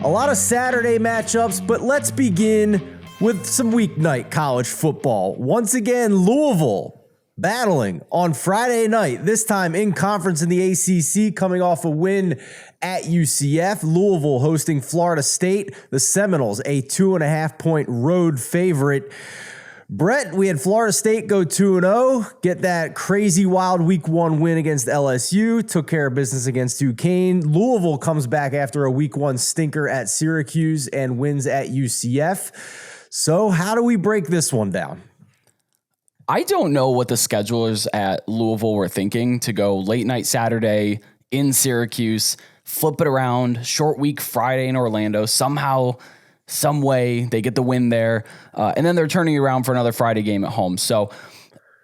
A lot of Saturday matchups, but let's begin with some weeknight college football. Once again, Louisville battling on Friday night, this time in conference in the ACC, coming off a win at UCF. Louisville hosting Florida State, the Seminoles, a 2.5-point road favorite. Brett, we had Florida State go 2-0, get that crazy wild week 1 win against LSU, took care of business against Duquesne. Louisville comes back after a week 1 stinker at Syracuse and wins at UCF. So how do we break this one down? I don't know what the schedulers at Louisville were thinking to go late night Saturday in Syracuse, flip it around, short week Friday in Orlando, somehow, some way they get the win there, and then they're turning around for another Friday game at home. So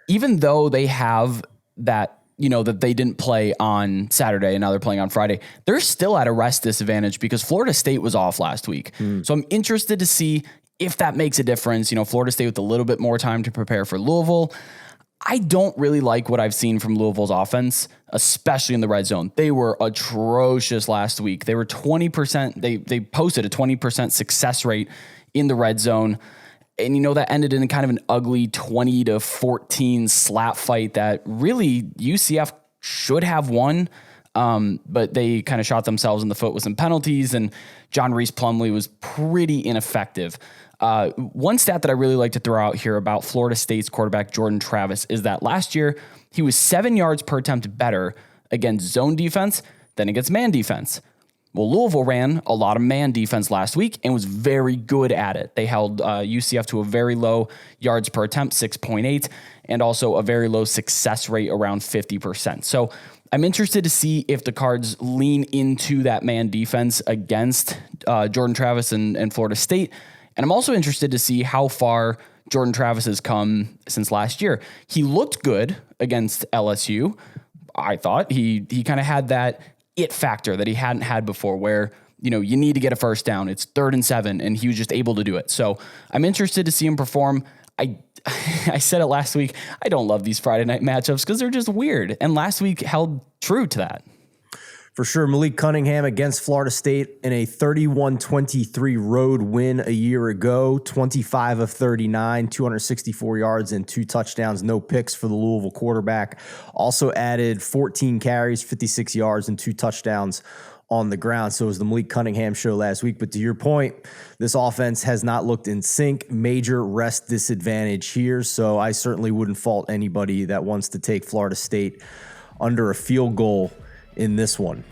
even though they have that, that they didn't play on Saturday and now they're playing on Friday, they're still at a rest disadvantage because Florida State was off last week. So I'm interested to see if that makes a difference. Florida State with a little bit more time to prepare for Louisville. I don't really like what I've seen from Louisville's offense, especially in the red zone. They were atrocious last week. They were 20%. They posted a 20% success rate in the red zone. And that ended in kind of an ugly 20-14 slap fight that really UCF should have won. But they kind of shot themselves in the foot with some penalties, and John Reese Plumlee was pretty ineffective. One stat that I really like to throw out here about Florida State's quarterback, Jordan Travis, is that last year he was 7 yards per attempt better against zone defense than against man defense. Well, Louisville ran a lot of man defense last week and was very good at it. They held UCF to a very low yards per attempt, 6.8, and also a very low success rate around 50%. So I'm interested to see if the Cards lean into that man defense against Jordan Travis and Florida State. And I'm also interested to see how far Jordan Travis has come since last year. He looked good against LSU. I thought he kind of had that it factor that he hadn't had before where, you need to get a first down. It's 3rd and 7, and he was just able to do it. So I'm interested to see him perform. I said it last week. I don't love these Friday night matchups because they're just weird. And last week held true to that. For sure, Malik Cunningham against Florida State in a 31-23 road win a year ago, 25 of 39, 264 yards and 2 touchdowns, no picks for the Louisville quarterback. Also added 14 carries, 56 yards and 2 touchdowns on the ground. So it was the Malik Cunningham show last week. But to your point, this offense has not looked in sync. Major rest disadvantage here. So I certainly wouldn't fault anybody that wants to take Florida State under a field goal in this one.